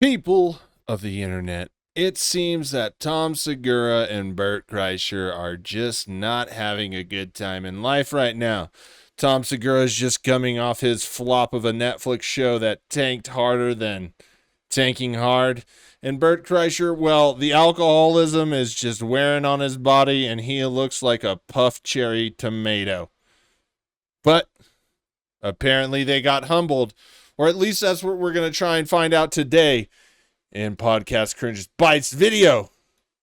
People of the internet, it seems that Tom Segura and Bert Kreischer are just not having a good time in life right now. Tom Segura is just coming off his flop of a Netflix show that tanked harder than tanking hard. And Bert Kreischer, well, the alcoholism is just wearing on his body and he looks like a puffed cherry tomato. But apparently they got humbled, or at least that's what we're going to try and find out today in Podcast Cringes Bites video.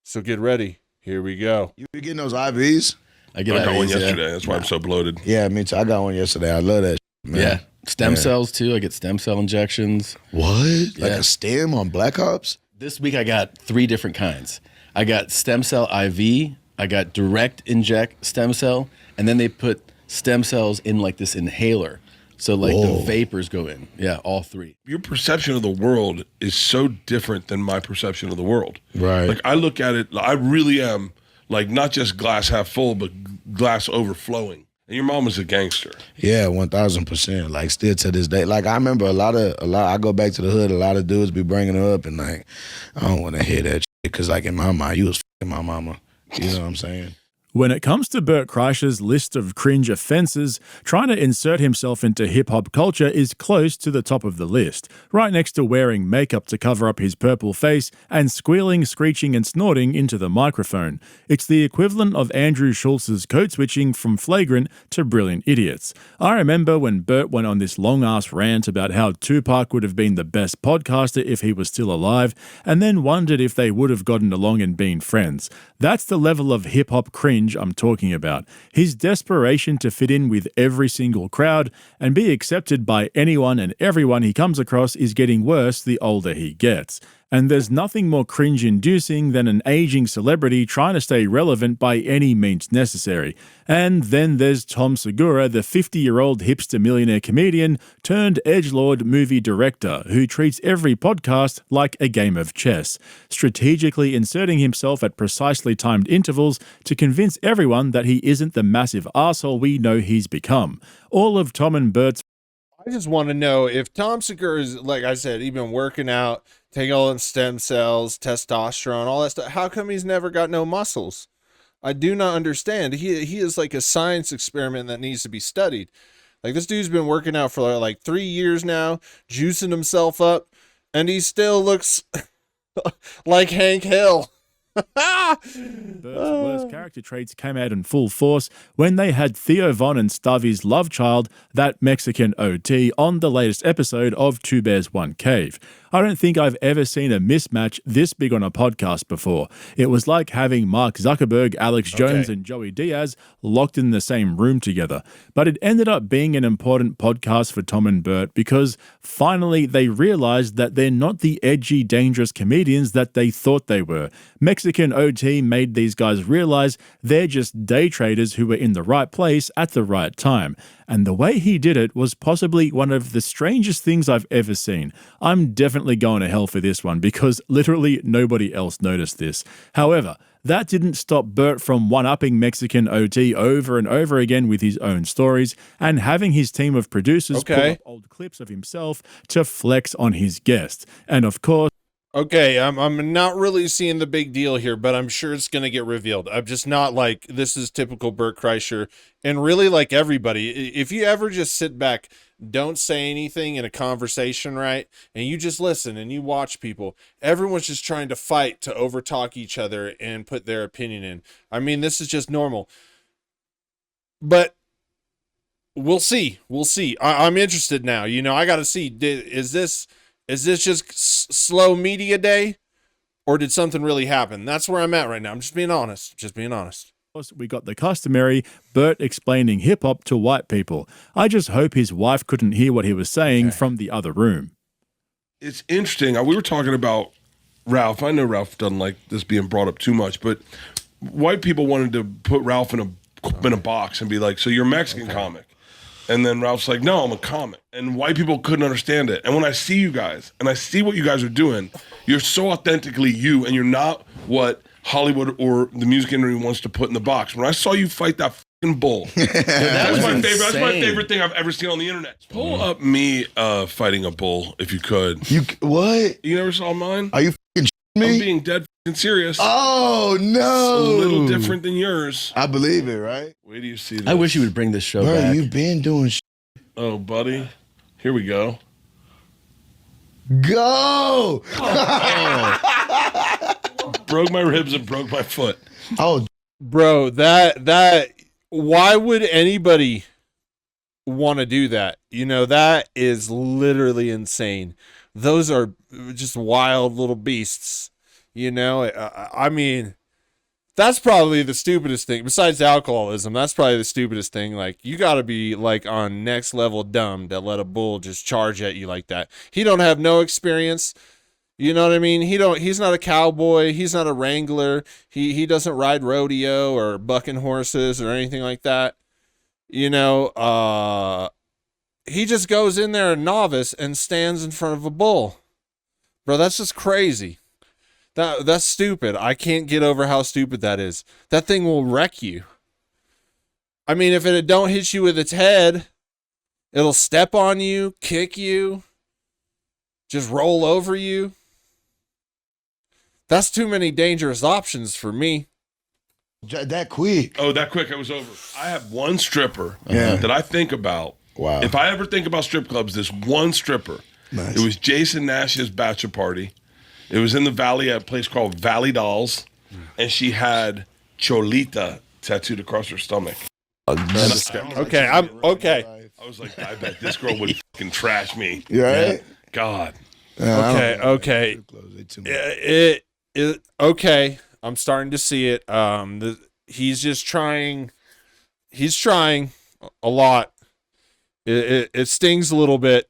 So get ready. Here we go. You be getting those IVs? I got one yesterday. Yeah. That's why I'm so bloated. Yeah, me too. I got one yesterday. I love that shit, man. Yeah. Stem cells, too. I get stem cell injections. What? Like Yeah. a stem on Black Ops? This week I got 3 different kinds. I got stem cell IV, I got direct inject stem cell, and then they put stem cells in like this inhaler. So like Whoa. the vapors go in. Yeah, all 3. Your perception of the world is so different than my perception of the world. Right. Like I look at it, I really am like not just glass half full, but glass overflowing. And your mom was a gangster. Yeah, 1,000%. Like still to this day. Like I remember a lot. I go back to the hood. A lot of dudes be bringing her up, and like I don't want to hear that shit because like in my mind, you was fucking my mama. You know what I'm saying? When it comes to Bert Kreischer's list of cringe offences, trying to insert himself into hip-hop culture is close to the top of the list, right next to wearing makeup to cover up his purple face and squealing, screeching and snorting into the microphone. It's the equivalent of Andrew Schultz's code switching from flagrant to brilliant idiots. I remember when Bert went on this long-ass rant about how Tupac would have been the best podcaster if he was still alive, and then wondered if they would have gotten along and been friends. That's the level of hip-hop cringe I'm talking about. His desperation to fit in with every single crowd and be accepted by anyone and everyone he comes across is getting worse the older he gets. And there's nothing more cringe-inducing than an aging celebrity trying to stay relevant by any means necessary. And then there's Tom Segura, the 50-year-old hipster millionaire comedian turned edgelord movie director who treats every podcast like a game of chess, strategically inserting himself at precisely timed intervals to convince everyone that he isn't the massive arsehole we know he's become. All of Tom and Bert's I just want to know if Tom Segura is, like I said, he's been working out, taking all in stem cells, testosterone, all that stuff. How come he's never got no muscles? I do not understand. He is like a science experiment that needs to be studied. Like this dude's been working out for like 3 years now, juicing himself up, and he still looks like Hank Hill. Bert's worst character traits came out in full force when they had Theo Von and Stavi's love child, that Mexican OT, on the latest episode of Two Bears, One Cave. I don't think I've ever seen a mismatch this big on a podcast before. It was like having Mark Zuckerberg, Alex Jones, and Joey Diaz locked in the same room together. But it ended up being an important podcast for Tom and Bert because finally they realized that they're not the edgy, dangerous comedians that they thought they were. Mexican OT made these guys realize they're just day traders who were in the right place at the right time. And the way he did it was possibly one of the strangest things I've ever seen. I'm definitely going to hell for this one because literally nobody else noticed this. However, that didn't stop Bert from one-upping Mexican OT over and over again with his own stories and having his team of producers pull up old clips of himself to flex on his guest. And of course, okay, I'm not really seeing the big deal here, but I'm sure it's going to get revealed. I'm just not like, this is typical Bert Kreischer. And really, like everybody, if you ever just sit back, don't say anything in a conversation, right? And you just listen and you watch people. Everyone's just trying to fight to overtalk each other and put their opinion in. I mean, this is just normal. But we'll see. We'll see. I'm interested now. You know, I got to see, is this just slow media day, or did something really happen? That's where I'm at right now. I'm just being honest. we got the customary Bert explaining hip-hop to white people. I just hope his wife couldn't hear what he was saying from the other room. It's interesting. We were talking about Ralph. I know Ralph doesn't like this being brought up too much, but white people wanted to put Ralph in a box and be like, so you're a Mexican comic. And then Ralph's like, no, I'm a comic. And white people couldn't understand it. And when I see you guys, and I see what you guys are doing, you're so authentically you, and you're not what Hollywood or the music industry wants to put in the box. When I saw you fight that fucking bull. That's my favorite. That's my insane. favorite thing I've ever seen on the internet. Pull up me fighting a bull if you could. You what? You never saw mine? Are you fucking I'm me? being dead fucking serious. Oh no! A little different than yours. I believe it, right? Wait till you see this. I wish you would bring this show Bro, back. you've been doing Oh, buddy. Here we go. Go! Broke my ribs and broke my foot. Oh, Bro, that why would anybody want to do that? You know, that is literally insane. Those are just wild little beasts. You know, I mean, that's probably the stupidest thing. Besides alcoholism, that's probably the stupidest thing. Like, you got to be like on next level dumb to let a bull just charge at you like that. He don't have no experience. You know what I mean? He's not a cowboy. He's not a wrangler. He doesn't ride rodeo or bucking horses or anything like that. You know, he just goes in there a novice and stands in front of a bull. Bro, that's just crazy. That's stupid. I can't get over how stupid that is. That thing will wreck you. I mean, if it don't hit you with its head, it'll step on you, kick you, just roll over you. That's too many dangerous options for me. that quick. Oh, that quick, I was over. I have one stripper Yeah. that I think about. Wow. If I ever think about strip clubs, this one stripper. Nice. It was Jason Nash's bachelor party. It was in the Valley at a place called Valley Dolls. And she had Cholita tattooed across her stomach. Okay, I'm okay. I was like, I bet this girl would fucking trash me. You all right? God. Okay. Okay. I'm starting to see it. He's just trying. He's trying a lot. It stings a little bit.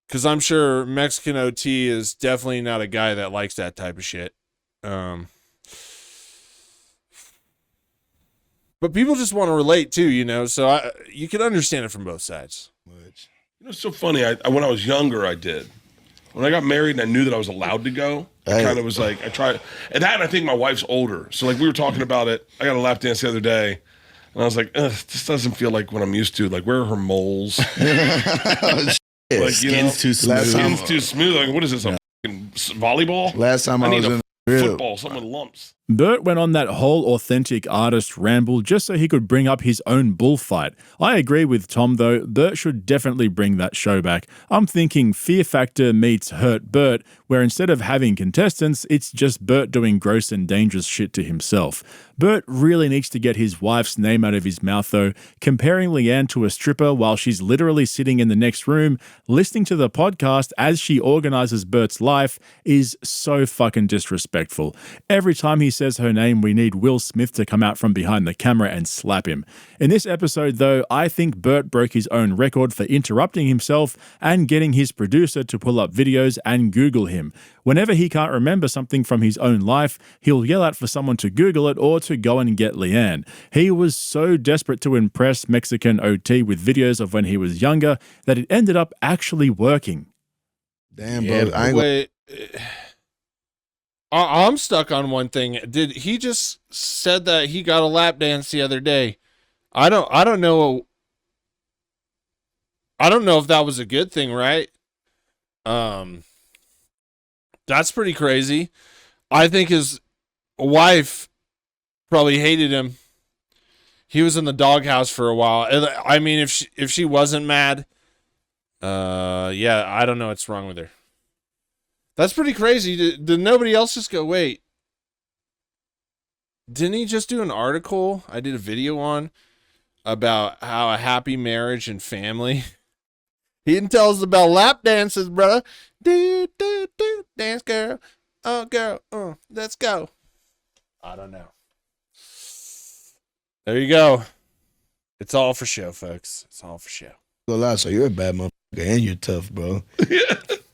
Because I'm sure Mexican OT is definitely not a guy that likes that type of shit. But people just want to relate too, you know, so you can understand it from both sides. You know, it's so funny. When I was younger, I did. When I got married and I knew that I was allowed to go, I kind of was like, I tried. And that, and I think my wife's older. So, like, we were talking about it. I got a lap dance the other day. And I was like, this doesn't feel like what I'm used to. Like, where are her moles? Like, Skin's too smooth. Skin's too smooth. Like, what is this, a fucking volleyball? Last time I need was a in the grill. football, something with lumps. Bert went on that whole authentic artist ramble just so he could bring up his own bullfight. I agree with Tom, though. Bert should definitely bring that show back. I'm thinking Fear Factor meets Hurt Bert, where instead of having contestants, it's just Bert doing gross and dangerous shit to himself. Bert really needs to get his wife's name out of his mouth, though. Comparing Leanne to a stripper while she's literally sitting in the next room, listening to the podcast as she organizes Bert's life, is so fucking disrespectful. Every time he says her name, we need Will Smith to come out from behind the camera and slap him. In this episode, though, I think Bert broke his own record for interrupting himself and getting his producer to pull up videos and Google him. Whenever he can't remember something from his own life, he'll yell out for someone to Google it or to go and get Leanne. He was so desperate to impress Mexican OT with videos of when he was younger that it ended up actually working. Damn, bro. I ain't Wait. I'm stuck on one thing. Did he just said that he got a lap dance the other day? I don't know. I don't know if that was a good thing, right? That's pretty crazy. I think his wife probably hated him. He was in the doghouse for a while. I mean, if she wasn't mad, yeah, I don't know what's wrong with her. That's pretty crazy. Did nobody else just go, wait, didn't he just do an article I did a video on about how a happy marriage and family? He didn't tell us about lap dances, brother. Do, do, do, dance, girl. Oh, girl, let's go. I don't know. There you go. It's all for show, folks. It's all for show. gonna lie, so you're a bad motherfucker and you're tough, bro.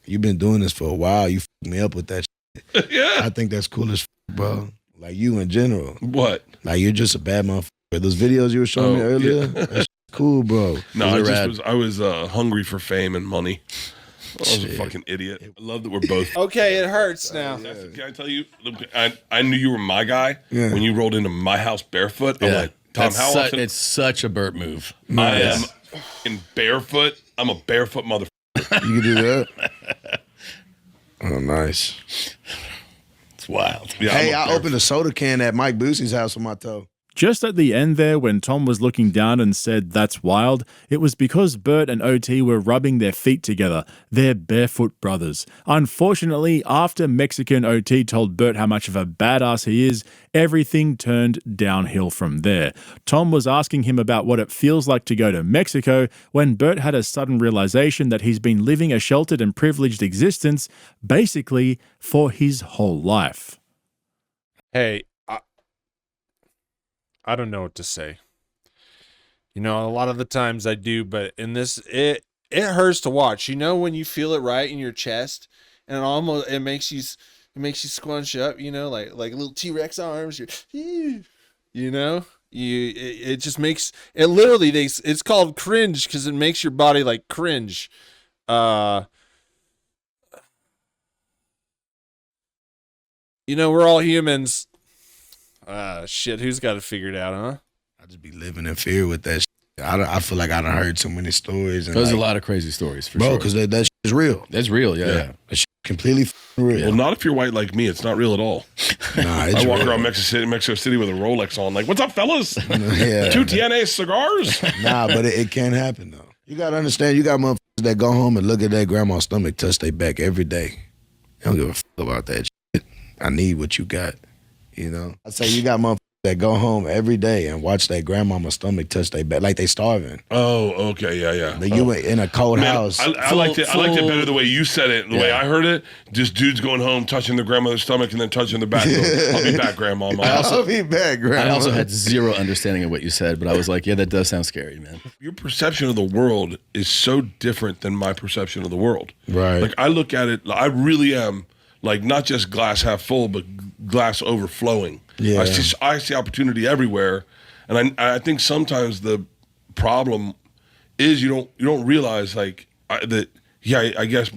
You've been doing this for a while. You fucked me up with that shit. Yeah. I think that's cool as bro. Like you in general. What? Like you're just a bad motherfucker. Those videos you were showing me earlier, yeah. that's cool, bro. No, I was hungry for fame and money. I was a fucking idiot. I love that we're both. Okay, it hurts now. Can I tell you? I knew you were my guy Yeah. when you rolled into my house barefoot. I'm Yeah. like, Tom, how often? It's such a Bert move. I am in barefoot. I'm a barefoot motherfucker. You can do that? Oh, nice. It's wild. Yeah, Hey, I'm a I opened a soda can at Mike Boosie's house with my toe. Just at the end there, when Tom was looking down and said, "That's wild," it was because Bert and OT were rubbing their feet together. They're barefoot brothers. Unfortunately, after Mexican OT told Bert how much of a badass he is, everything turned downhill from there. Tom was asking him about what it feels like to go to Mexico when Bert had a sudden realization that he's been living a sheltered and privileged existence basically for his whole life. Hey, I don't know what to say. You know, a lot of the times I do, but in this, it hurts to watch. You know, when you feel it right in your chest, and it makes you squunch up. You know, like little T-Rex arms. You know, it just makes it literally. It's called cringe because it makes your body like cringe. You know, we're all humans. Shit, who's got it figured out, huh? I just be living in fear with that shit. I feel like I done heard so many stories. And There's like, a lot of crazy stories for bro, sure. because that shit is real. That's real, yeah. That shit completely real. Well, not if you're white like me. It's not real at all. Nah, it's I walk real. around Mexico City with a Rolex on. Like, what's up, fellas? Yeah. 2 TNA cigars? Nah, but it can happen, though. You got to understand, you got motherfuckers that go home and look at their grandma's stomach, touch their back every day. They don't give a fuck about that shit. I need what you got, you know? I say you got motherfuckers that go home every day and watch their grandmama's stomach touch their back like they starving. Oh, okay, yeah. But you in a cold Man, house. I liked it better the way you said it. The way I heard it, just dudes going home, touching their grandmother's stomach, and then touching their back. Going, I'll be back, grandmama. I'll be back, grandma. I also had zero understanding of what you said, but I was like, yeah, that does sound scary, man. Your perception of the world is so different than my perception of the world. Right. Like, I look at it, I really am, like, not just glass half full, but glass overflowing. Yeah. I see opportunity everywhere, and I think sometimes the problem is you don't realize like that. Yeah, I guess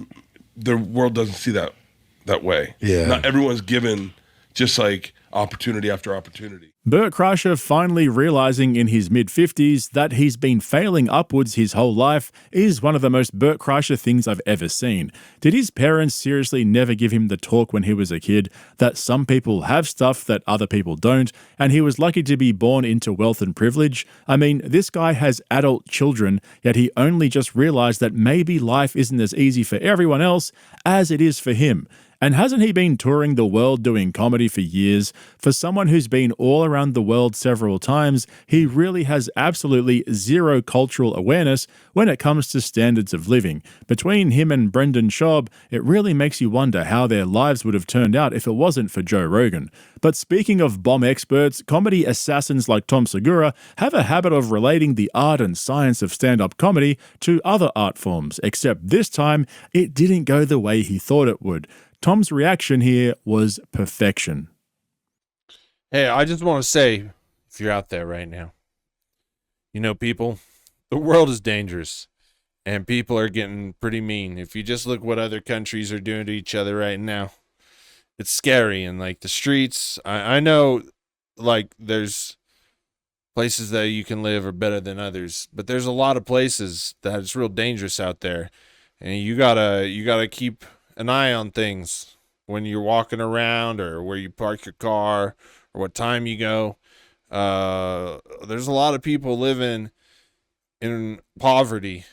the world doesn't see that way. Yeah. Not everyone's given just like opportunity after opportunity. Bert Kreischer finally realizing in his mid-50s that he's been failing upwards his whole life is one of the most Bert Kreischer things I've ever seen. Did his parents seriously never give him the talk when he was a kid that some people have stuff that other people don't, and he was lucky to be born into wealth and privilege? I mean, this guy has adult children, yet he only just realized that maybe life isn't as easy for everyone else as it is for him. And hasn't he been touring the world doing comedy for years? For someone who's been all around the world several times, he really has absolutely zero cultural awareness when it comes to standards of living. Between him and Brendan Schaub, it really makes you wonder how their lives would have turned out if it wasn't for Joe Rogan. But speaking of bomb experts, comedy assassins like Tom Segura have a habit of relating the art and science of stand-up comedy to other art forms, except this time, it didn't go the way he thought it would. Tom's reaction here was perfection. Hey, I just want to say, if you're out there right now, you know, people, the world is dangerous, and people are getting pretty mean. If you just look what other countries are doing to each other right now, it's scary. And like the streets, I know, like there's places that you can live are better than others, but there's a lot of places that it's real dangerous out there, and you gotta keep an eye on things when you're walking around or where you park your car or what time you go. There's a lot of people living in poverty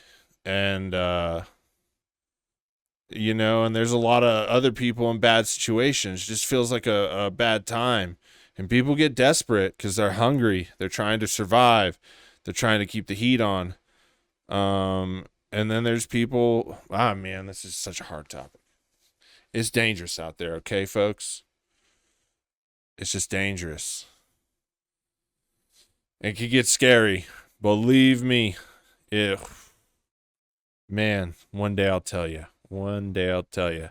and, you know, and there's a lot of other people in bad situations. It just feels like a bad time, and people get desperate because they're hungry. They're trying to survive. They're trying to keep the heat on. And then there's people, man, this is such a hard topic. It's dangerous out there, okay, folks? It's just dangerous. It could get scary. Believe me. Man, one day I'll tell you. One day I'll tell you.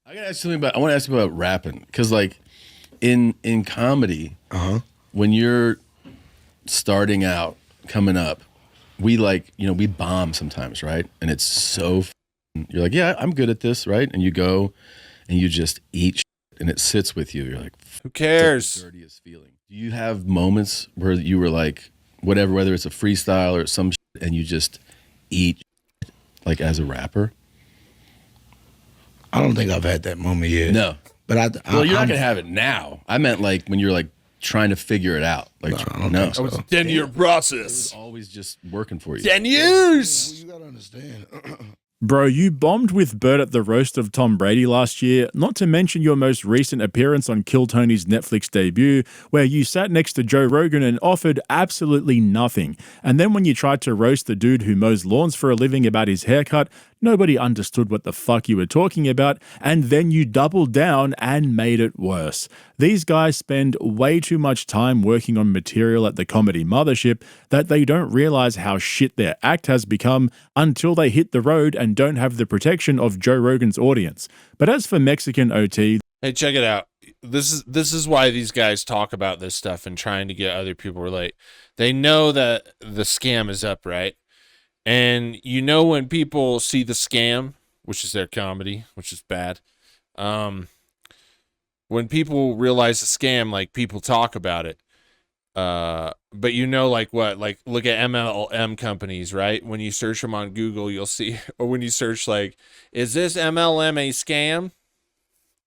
I want to ask you about rapping, because like in comedy, when you're starting out, coming up, we we bomb sometimes, right? And it's so you're like, yeah, I'm good at this, right? And you go and you just eat shit, and it sits with you. You're like, Who cares? the dirtiest feeling. Do you have moments where you were like, whatever, whether it's a freestyle or some shit, and you just eat like as a rapper? I don't think I've had that moment yet. No. But Well, you're not gonna have it now. I meant like when you're like trying to figure it out. Like, I don't think so. It's a 10-year It's process. always just working for you. 10 years. You gotta understand. Bro, you bombed with Bert at the roast of Tom Brady last year, not to mention your most recent appearance on Kill Tony's Netflix debut, where you sat next to Joe Rogan and offered absolutely nothing. And then when you tried to roast the dude who mows lawns for a living about his haircut, nobody understood what the fuck you were talking about, and then you doubled down and made it worse. These guys spend way too much time working on material at the comedy mothership that they don't realize how shit their act has become until they hit the road and don't have the protection of Joe Rogan's audience. But as for Mexican OT, Hey, check it out. This is why these guys talk about this stuff and trying to get other people to relate. They know that the scam is up, right? And you know when people see the scam, which is their comedy, which is bad. When people realize the scam, like people talk about it. But you know, like what? Like look at MLM companies, right? When you search them on Google, you'll see, or when you search like, is this MLM a scam?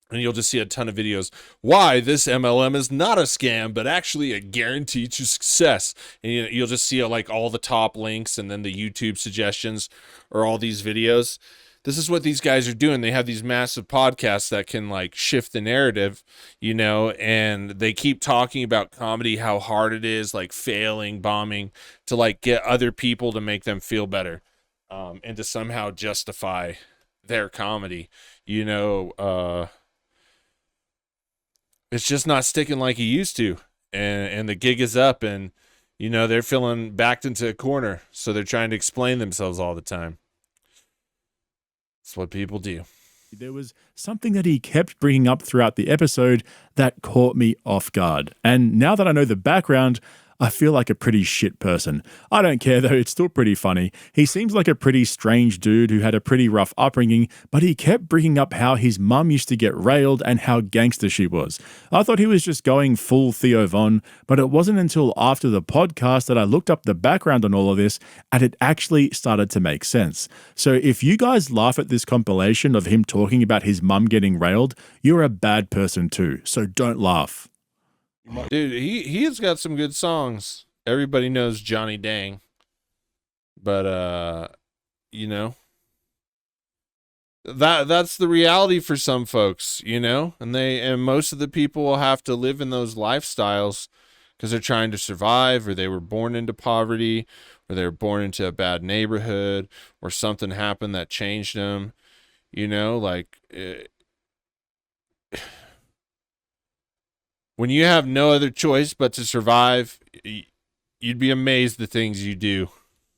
And you'll just see a ton of videos. Why this MLM is not a scam, but actually a guarantee to success. And you'll just see like all the top links and then the YouTube suggestions or all these videos. This is what these guys are doing. They have these massive podcasts that can like shift the narrative, you know, and they keep talking about comedy, how hard it is, like failing, bombing, to like get other people to make them feel better, and to somehow justify their comedy, you know. It's just not sticking like he used to, and the gig is up, and you know they're feeling backed into a corner, so they're trying to explain themselves all the time. It's what people do. there was something that he kept bringing up throughout the episode that caught me off guard. And now that I know the background, I feel like a pretty shit person. I don't care though, it's still pretty funny. He seems like a pretty strange dude who had a pretty rough upbringing, but he kept bringing up how his mum used to get railed and how gangster she was. I thought he was just going full Theo Von, but it wasn't until after the podcast that I looked up the background on all of this and it actually started to make sense. So if you guys laugh at this compilation of him talking about his mum getting railed, you're a bad person too, so don't laugh. Dude, he has got some good songs. Everybody knows Johnny Dang. But you know, that's the reality for some folks, you know? And most of the people will have to live in those lifestyles because they're trying to survive, or they were born into poverty, or they were born into a bad neighborhood, or something happened that changed them. You know, like when you have no other choice but to survive, you'd be amazed the things you do.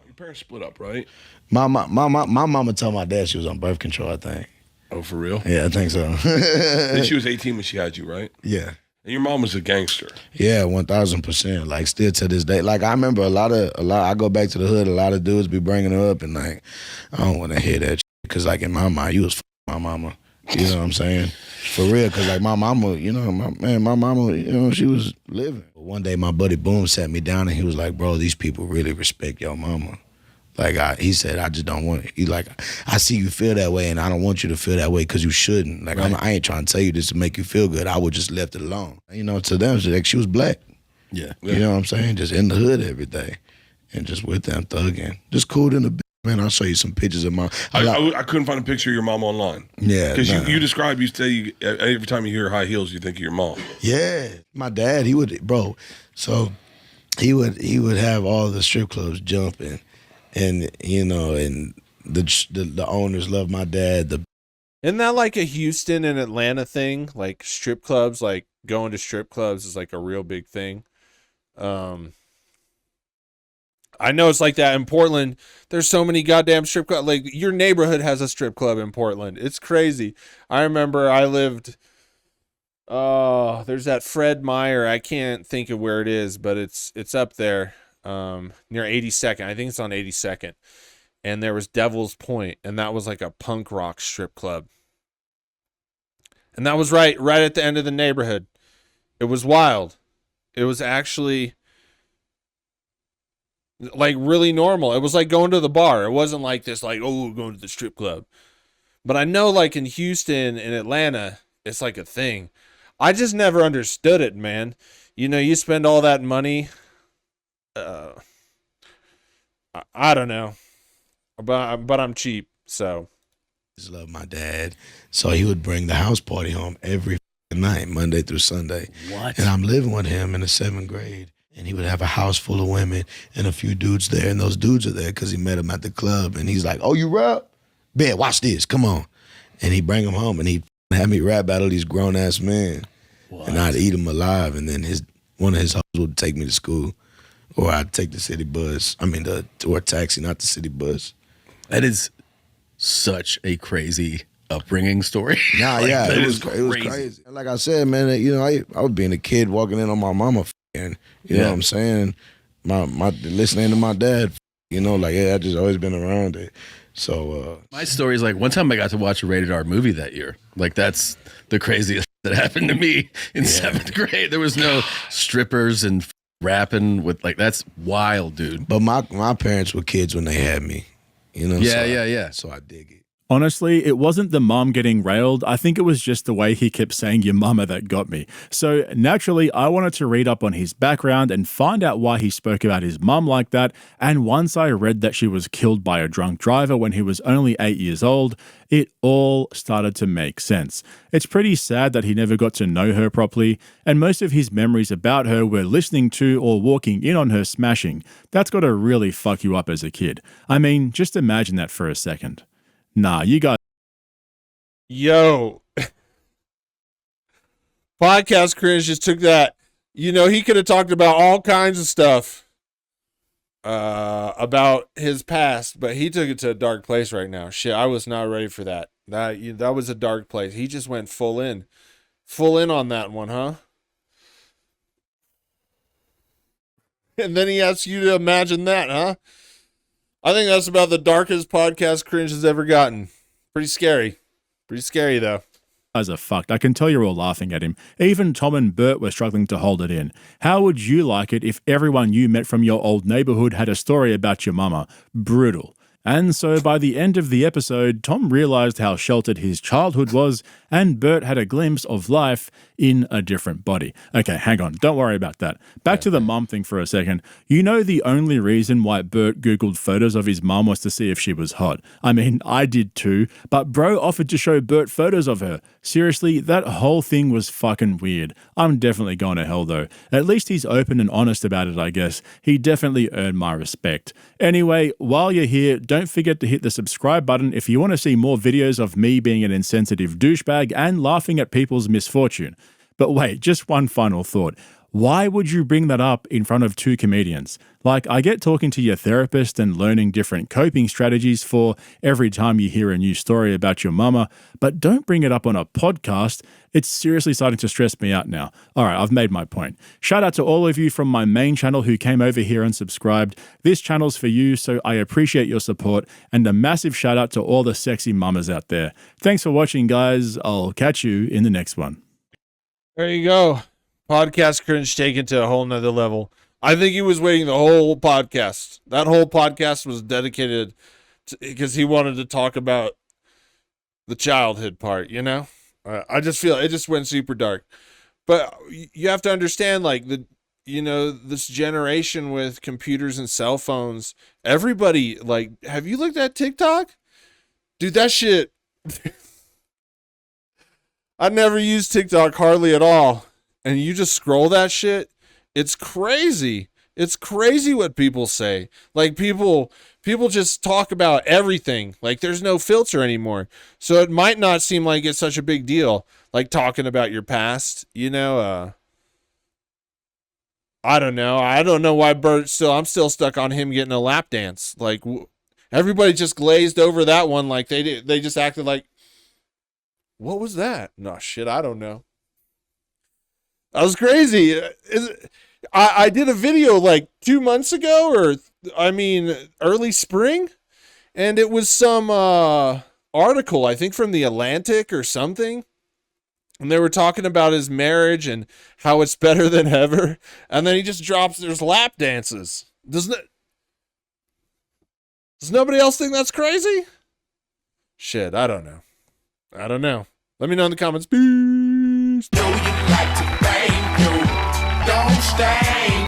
Your parents split up, right? My mama told my dad she was on birth control, I think. Oh, for real? Yeah, I think so. And she was 18 when she had you, right? Yeah. And your mom was a gangster. Yeah, 1,000%. Like, still to this day. Like, I remember a lot. I go back to the hood, a lot of dudes be bringing her up, and like, I don't want to hear that shit. Because, like, in my mind, you was my mama. You know what I'm saying? For real, because, like, my mama, you know, my mama, you know, she was living. One day, my buddy Boom sat me down, and he was like, bro, these people really respect your mama. Like, he said, I just don't want it. He like, I see you feel that way, and I don't want you to feel that way because you shouldn't. Like, Right. I ain't trying to tell you this to make you feel good. I would just left it alone. You know, to them, like, she was black. Yeah. You know what I'm saying? Just in the hood every day. And just with them thugging. Just cool in the bitch. Man, I'll show you some pictures of my... I couldn't find a picture of your mom online. Yeah. Because nah. you describe, you say every time you hear high heels, you think of your mom. Yeah. My dad, he would, bro, so he would have all the strip clubs jumping. And, you know, and the owners love my dad. Isn't that like a Houston and Atlanta thing? Like strip clubs, like going to strip clubs is like a real big thing. I know it's like that in Portland. There's so many goddamn strip clubs. Like your neighborhood has a strip club in Portland. It's crazy. I remember I lived. There's that Fred Meyer. I can't think of where it is, but it's up there, near 82nd. I think it's on 82nd. And there was Devil's Point, and that was like a punk rock strip club. And that was right at the end of the neighborhood. It was wild. It was actually like really normal. It was like going to the bar. It wasn't like this, like, oh, we're going to the strip club. But I know, like in Houston and Atlanta, it's like a thing. I just never understood it, man. You know, you spend all that money. I don't know, but I'm cheap, so. Just love my dad. So he would bring the house party home every night, Monday through Sunday. What? And I'm living with him in the 7th grade. And he would have a house full of women and a few dudes there. And those dudes are there because he met them at the club. And he's like, oh, you rap? Bet, watch this. Come on. And he'd bring them home and he'd have me rap battle these grown-ass men. What? And I'd eat them alive. And then one of his hoes would take me to school. Or I'd take the city bus. Or taxi, not the city bus. That is such a crazy upbringing story. Nah, Like, yeah, that it is was crazy. And like I said, man, I was being a kid walking in on my mama, and you know what I'm saying, my listening to my dad, I just always been around it. So My story is like one time I got to watch a rated R movie that year. Like that's the craziest that happened to me in 7th grade. There was no strippers and rapping with that's wild, dude. but my parents were kids when they had me, Yeah. So I dig it. Honestly, it wasn't the mom getting railed. I think it was just the way he kept saying your mama that got me. So naturally, I wanted to read up on his background and find out why he spoke about his mum like that. And once I read that she was killed by a drunk driver when he was only 8 years old, it all started to make sense. It's pretty sad that he never got to know her properly, and most of his memories about her were listening to or walking in on her smashing. That's got to really fuck you up as a kid. I mean, just imagine that for a second. Nah, you guys. Yo. Podcast Cringe just took that. You know, he could have talked about all kinds of stuff about his past, but he took it to a dark place right now. Shit, I was not ready for that. That was a dark place. He just went full in on that one, huh? And then he asks you to imagine that, huh? I think that's about the darkest Podcast Cringe has ever gotten. Pretty scary. Pretty scary, though. Guys are fucked. I can tell you're all laughing at him. Even Tom and Bert were struggling to hold it in. How would you like it if everyone you met from your old neighborhood had a story about your mama? Brutal. And so by the end of the episode, Tom realized how sheltered his childhood was, and Bert had a glimpse of life in a different body. Okay, hang on. Don't worry about that. Back to the mum thing for a second. You know the only reason why Bert Googled photos of his mum was to see if she was hot. I mean, I did too, but bro offered to show Bert photos of her. Seriously, that whole thing was fucking weird. I'm definitely going to hell though. At least he's open and honest about it, I guess. He definitely earned my respect. Anyway, while you're here, don't forget to hit the subscribe button if you want to see more videos of me being an insensitive douchebag and laughing at people's misfortune. But wait, just one final thought. Why would you bring that up in front of two comedians? Like, I get talking to your therapist and learning different coping strategies for every time you hear a new story about your mama, but don't bring it up on a podcast. It's seriously starting to stress me out now. All right, I've made my point. Shout out to all of you from my main channel who came over here and subscribed. This channel's for you, so I appreciate your support, and a massive shout out to all the sexy mamas out there. Thanks for watching, guys. I'll catch you in the next one. There you go. Podcast Cringe taken to a whole nother level. I think he was waiting the whole podcast. That whole podcast was dedicated because he wanted to talk about the childhood part, you know? I just feel it just went super dark. But you have to understand, like, this generation with computers and cell phones, everybody, like, have you looked at TikTok? Dude, that shit. I never used TikTok hardly at all. And you just scroll that shit. It's crazy. It's crazy what people say. Like people just talk about everything. Like there's no filter anymore. So it might not seem like it's such a big deal. Like talking about your past, I don't know. I don't know why I'm still stuck on him getting a lap dance. Like everybody just glazed over that one. Like they just acted like, what was that? No shit. I don't know. That was crazy. I did a video like 2 months ago, early spring, and it was some article, I think from the Atlantic or something, And they were talking about his marriage and how it's better than ever. And then he just drops there's lap dances. Does nobody else think that's crazy? Shit, I don't know. Let me know in the comments. Peace. Know you like to bang, yo. Don't stand.